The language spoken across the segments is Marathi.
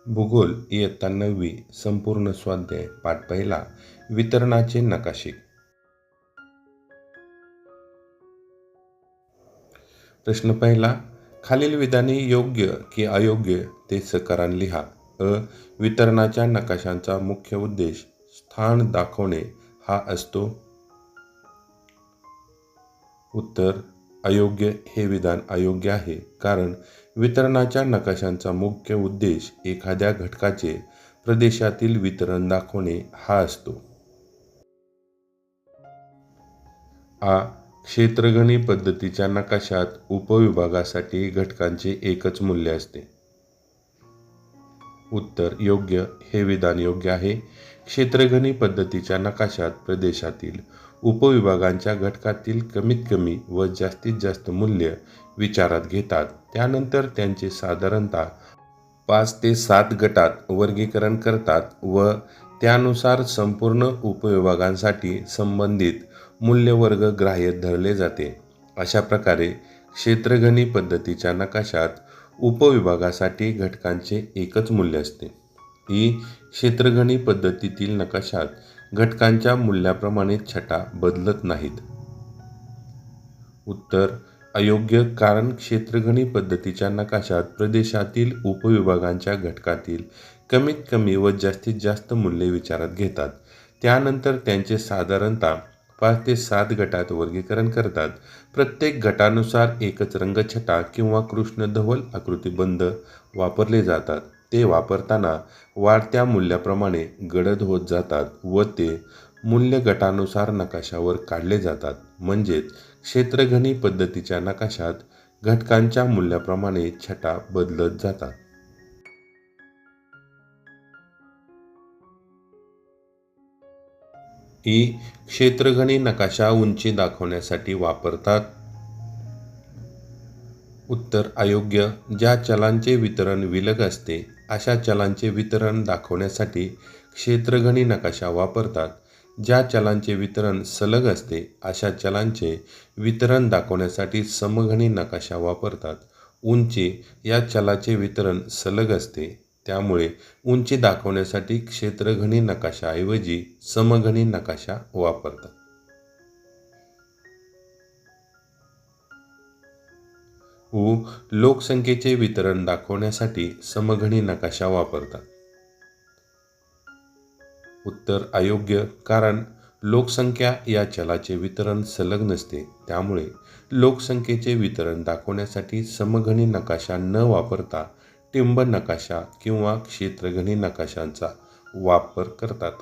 भूगोल इयत्ता 9वी संपूर्ण स्वाध्याय पाठ पहिला वितरणाचे नकाशे. प्रश्न पहिला, खालील विधाने योग्य की अयोग्य ते सकारान लिहा. वितरणाच्या नकाशांचा मुख्य उद्देश स्थान दाखवणे हा असतो. उत्तर, अयोग्य हे विधान अयोग्य आहे, कारण वितरणाच्या नकाशांचा मुख्य उद्देश एखाद्या घटकाचे प्रदेशातील वितरण दाखवणे हा असतो. क्षेत्रगणी पद्धतीच्या नकाशात उपविभागासाठी घटकांचे एकच मूल्य असते. उत्तर, योग्य हे विधान योग्य आहे. क्षेत्रगणी पद्धतीच्या नकाशात प्रदेशातील उपविभागांच्या घटकातील कमीत कमी व जास्तीत जास्त मूल्य विचारात घेतात. त्यानंतर त्यांचे साधारणतः 5 ते 7 गटात वर्गीकरण करतात व त्यानुसार संपूर्ण उपविभागांसाठी संबंधित मूल्यवर्ग ग्राह्य धरले जाते. अशा प्रकारे क्षेत्रगणी पद्धतीच्या नकाशात उपविभागासाठी घटकांचे एकच मूल्य असते. क्षेत्रगणी पद्धतीतील नकाशात घटकांच्या मूल्याप्रमाणे छटा बदलत नाहीत. उत्तर, अयोग्य, कारण क्षेत्रगणी पद्धतीच्या नकाशात प्रदेशातील उपविभागांच्या घटकातील कमीत कमी व जास्तीत जास्त मूल्ये विचारात घेतात. त्यानंतर त्यांचे साधारणतः 5 ते 7 गटात वर्गीकरण करतात. प्रत्येक गटानुसार एकच रंगछटा किंवा कृष्णधवल आकृतिबंध वापरले जातात. ते वापरताना वाढत्या मूल्याप्रमाणे गडद होत जातात व ते मूल्य गटानुसार नकाशावर काढले जातात. म्हणजेच क्षेत्रगणी पद्धतीच्या नकाशात घटकांच्या मूल्याप्रमाणे छटा बदलत जातात. क्षेत्रगणी नकाशा उंची दाखवण्यासाठी वापरतात. उत्तर, अयोग्य. ज्या चलांचे वितरण विलग असते अशा चलांचे वितरण दाखवण्यासाठी क्षेत्रगणी नकाशा वापरतात. ज्या चलांचे वितरण सलग असते अशा चलांचे वितरण दाखवण्यासाठी समघनी नकाशा वापरतात. उंची या चलाचे वितरण सलग असते, त्यामुळे उंची दाखवण्यासाठी क्षेत्रगणी नकाशाऐवजी समघनी नकाशा वापरतात. लोकसंख्येचे वितरण दाखवण्यासाठी समघनी नकाशा वापरतात. उत्तर, अयोग्य, कारण लोकसंख्या या चलाचे वितरण सलग नसते, त्यामुळे लोकसंख्येचे वितरण दाखवण्यासाठी समघनी नकाशा न वापरता टिंब नकाशा किंवा क्षेत्रगणी नकाशांचा वापर करतात.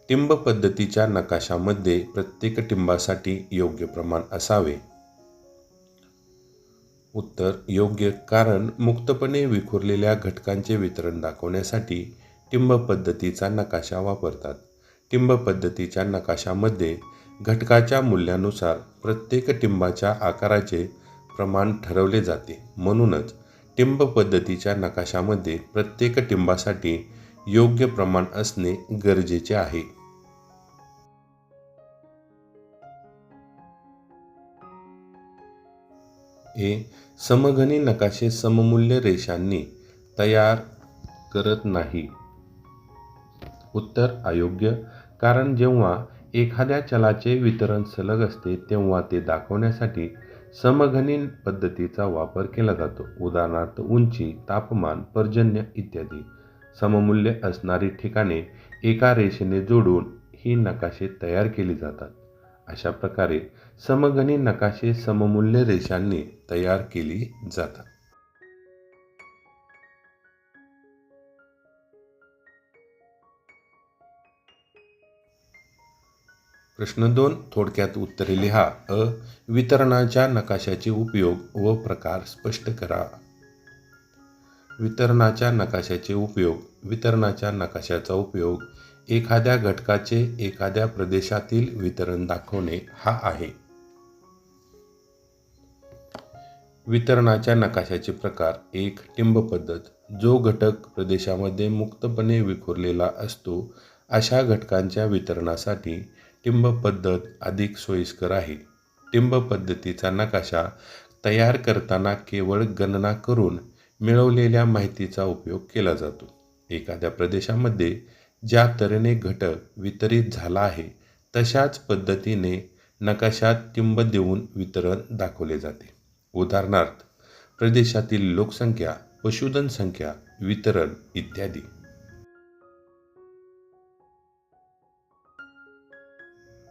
टिंब पद्धतीच्या नकाशामध्ये प्रत्येक टिंबासाठी योग्य प्रमाण असावे. उत्तर, योग्य, कारण मुक्तपणे विखुरलेल्या घटकांचे वितरण दाखवण्यासाठी टिंब पद्धतीचा नकाशा वापरतात. टिंब पद्धतीच्या नकाशामध्ये घटकाच्या मूल्यानुसार प्रत्येक टिंबाच्या आकाराचे प्रमाण ठरवले जाते. म्हणूनच टिंब पद्धतीच्या नकाशामध्ये प्रत्येक टिंबासाठी योग्य प्रमाण असणे गरजेचे आहे. समघनी नकाशे सममूल्य रेषांनी तयार करत नाही. उत्तर, अयोग्य, कारण जेव्हा एखाद्या चलाचे वितरण सलग असते तेव्हा ते दाखवण्यासाठी समघनी पद्धतीचा वापर केला जातो. उदाहरणार्थ, उंची, तापमान, पर्जन्य इत्यादी. सममूल्य असणारी ठिकाणे एका रेषेने जोडून ही नकाशे तयार केली जातात. अशा प्रकारे समघनी नकाशे सममूल्य रेषांनी तयार केली जातात. प्रश्न 2, थोडक्यात उत्तरे लिहा. वितरणाच्या नकाशाचे उपयोग व प्रकार स्पष्ट करा. वितरणाच्या नकाशाचे उपयोग. वितरणाच्या नकाशाचा उपयोग एखाद्या घटकाचे एखाद्या प्रदेशातील वितरण दाखवणे हा आहे. वितरणाच्या नकाशाचे प्रकार. 1. टिंब पद्धत. जो घटक प्रदेशामध्ये मुक्तपणे विखुरलेला असतो अशा घटकांच्या वितरणासाठी टिंब पद्धत अधिक सोयीस्कर आहे. टिंब पद्धतीचा नकाशा तयार करताना केवळ गणना करून मिळवलेल्या माहितीचा उपयोग केला जातो. एखाद्या प्रदेशामध्ये ज्या तऱ्हेने घटक वितरित झाला आहे तशाच पद्धतीने नकाशात टिंब देऊन वितरण दाखवले जाते. उदाहरणार्थ, प्रदेशातील लोकसंख्या, पशुधन संख्या, वितरण इत्यादी.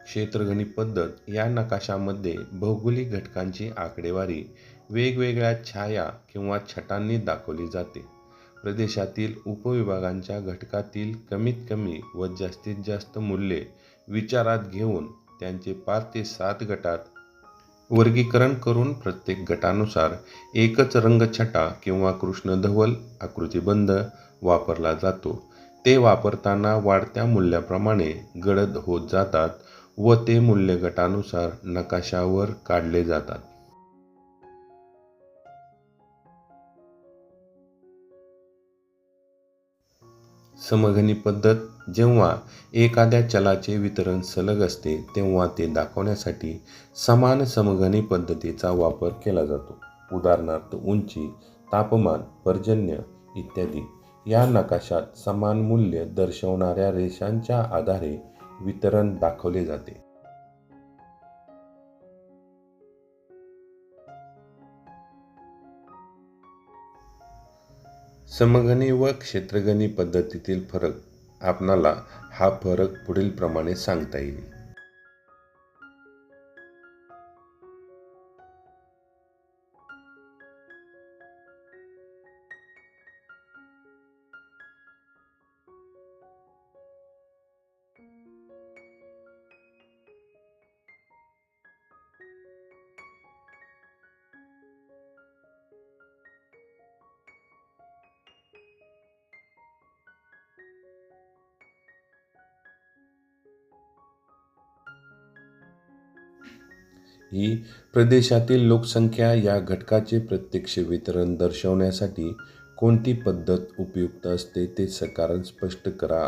क्षेत्रगणित पद्धत या नकाशामध्ये भौगोलिक घटकांची आकडेवारी वेगवेगळ्या छाया किंवा छटांनी दाखवली जाते. प्रदेशातील उपविभागांच्या घटकातील कमीत कमी व जास्तीत जास्त मूल्ये विचारात घेऊन त्यांचे 5 ते 7 गटात वर्गीकरण करून प्रत्येक गटानुसार एकच रंगछटा किंवा कृष्णधवल आकृतिबंध वापरला जातो. ते वापरताना वाढत्या मूल्याप्रमाणे गडद होत जातात व ते मूल्य गटानुसार नकाशावर काढले जातात. समघनी पद्धत. जेव्हा एखाद्या चलाचे वितरण सलग असते तेव्हा ते दाखवण्यासाठी समान समघनी पद्धतीचा वापर केला जातो. उदाहरणार्थ, उंची, तापमान, पर्जन्य इत्यादी. या नकाशात समान मूल्य दर्शवणाऱ्या रेषांच्या आधारे वितरण दाखवले जाते. समघनी व क्षेत्रगणी पद्धतीतील फरक. आपणाला हा फरक पुढील प्रमाणे सांगता येईल. ही प्रदेशातील लोकसंख्या या घटकाचे प्रत्यक्ष वितरण दर्शवण्यासाठी कोणती पद्धत उपयुक्त असते ते कारण स्पष्ट करा.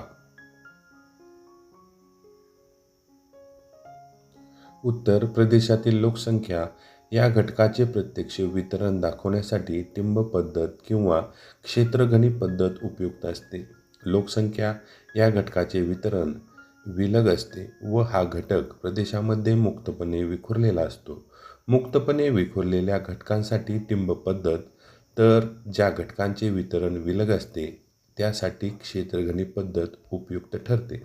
उत्तर: प्रदेशातील लोकसंख्या या घटकाचे प्रत्यक्ष वितरण दाखवण्यासाठी टिंब पद्धत किंवा क्षेत्रगणी पद्धत उपयुक्त असते. लोकसंख्या या घटकाचे वितरण विलग असते व हा घटक प्रदेशामध्ये मुक्तपणे विखुरलेला असतो. मुक्तपणे विखुरलेल्या घटकांसाठी टिंब पद्धत, तर ज्या घटकांचे वितरण विलग असते त्यासाठी क्षेत्रगणी पद्धत उपयुक्त ठरते.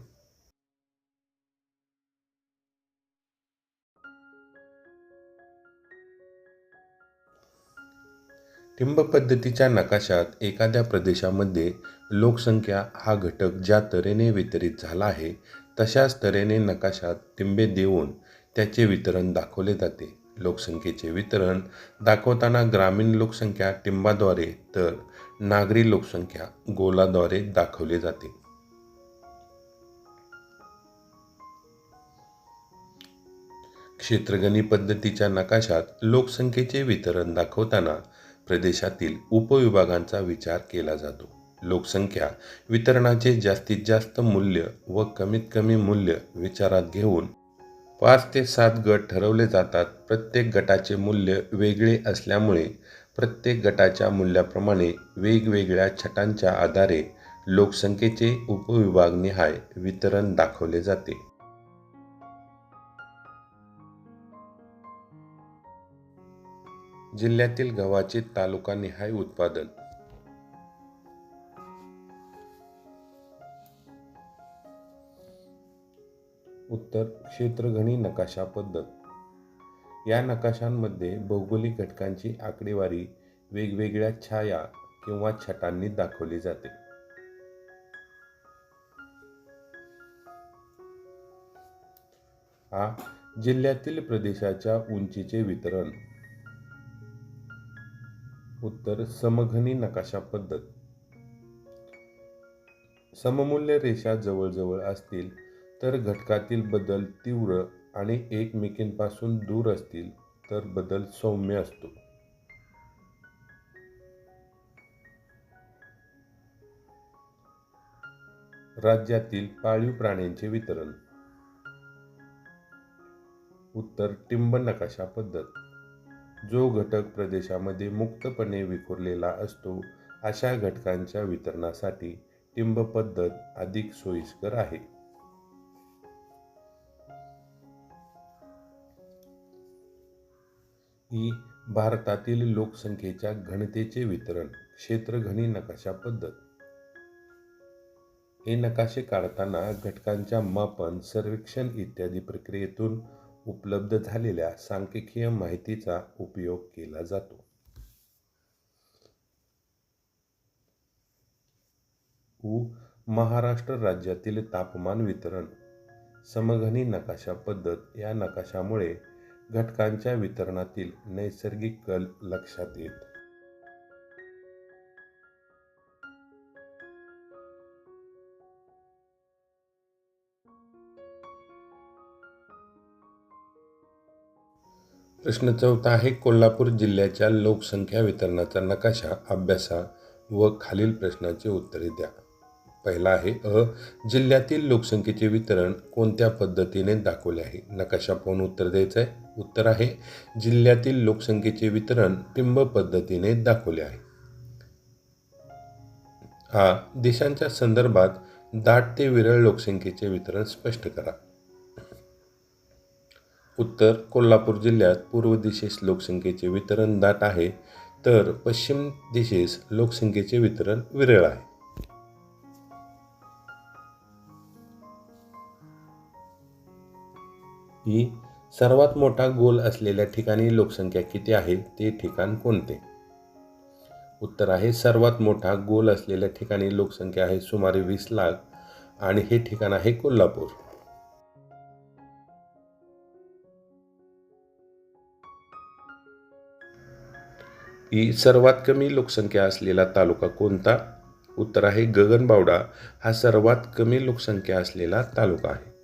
टिंब पद्धतीच्या नकाशात एखाद्या प्रदेशामध्ये लोकसंख्या हा घटक ज्या तऱ्हेने वितरित झाला आहे तशाच तऱ्हेने नकाशात टिंबे देऊन त्याचे वितरण दाखवले जाते. लोकसंख्येचे वितरण दाखवताना ग्रामीण लोकसंख्या टिंबाद्वारे तर नागरी लोकसंख्या गोलाद्वारे दाखवली जाते. क्षेत्रगणी पद्धतीच्या नकाशात लोकसंख्येचे वितरण दाखवताना प्रदेशातील उपविभागांचा विचार केला जातो. लोकसंख्या वितरणाचे जास्तीत जास्त मूल्य व कमीत कमी मूल्य विचारात घेऊन 5 ते 7 गट ठरवले जातात. प्रत्येक गटाचे मूल्य वेगळे असल्यामुळे प्रत्येक गटाच्या मूल्याप्रमाणे वेगवेगळ्या छटांच्या आधारे लोकसंख्येचे उपविभागनिहाय वितरण दाखवले जाते. जिल्ह्यातील गव्हाचे तालुकानिहाय उत्पादन. उत्तर: क्षेत्रगणी नकाशा पद्धत. या नकाशांमध्ये भौगोलिक घटकांची आकडेवारी वेगवेगळ्या छाया किंवा छटांनी दाखवली जाते. आ. जिल्ह्यातील प्रदेशाच्या उंचीचे वितरण. उत्तर: समघनी नकाशा पद्धत. सममूल्य रेषा जवळजवळ असतील तर घटकातील बदल तीव्र आणि एकमेकींपासून दूर असतील तर बदल सौम्य असतो. राज्यातील पाळीव प्राण्यांचे वितरण. उत्तर: टिंब नकाशा पद्धत. जो घटक प्रदेशामध्ये मुक्तपणे विखुरलेला असतो अशा घटकांच्या वितरणासाठी टिंब पद्धत अधिक सोयीस्कर आहे. ही भारतातील लोकसंख्येच्या घनतेचे वितरण क्षेत्रघनी नकाशा पद्धत. हे नकाशे काढताना घटकांच्या मापन, सर्वेक्षण इत्यादी प्रक्रियेतून उपलब्ध झालेल्या सांख्यिकीय माहितीचा उपयोग केला जातो. महाराष्ट्र राज्यातील तापमान वितरण समघनी नकाशा पद्धत. या नकाशामुळे घटकांच्या वितरणातील नैसर्गिक कल लक्षात येत. प्रश्न 4 आहे, कोल्हापूर जिल्ह्याच्या लोकसंख्या वितरणाचा नकाशा अभ्यासा व खालील प्रश्नाची उत्तरे द्या. पहिला आहे, जिल्ह्यातील लोकसंख्येचे वितरण कोणत्या पद्धतीने दाखवले आहे? नकाशा पाहून उत्तर द्यायचं आहे. उत्तर आहे, जिल्ह्यातील लोकसंख्येचे वितरण टिंब पद्धतीने दाखवले आहे. देशांच्या संदर्भात दाट ते विरळ लोकसंख्येचे वितरण स्पष्ट करा. उत्तर, कोल्हापूर जिल्ह्यात पूर्व दिशेस लोकसंख्येचे वितरण दाट आहे, तर पश्चिम दिशेस लोकसंख्येचे वितरण विरळ आहे. ही सर्वात मोठा गोल असलेल्या ठिकाणी लोकसंख्या किती आहे? ते ठिकाण कोणते? उत्तर आहे, सर्वात मोठा गोल असलेल्या ठिकाणी लोकसंख्या आहे सुमारे 20 लाख आणि हे ठिकाण आहे कोल्हापूर. ही सर्वात कमी लोकसंख्या असलेला तालुका कोणता? उत्तर आहे, गगनबावडा हा सर्वात कमी लोकसंख्या असलेला तालुका आहे.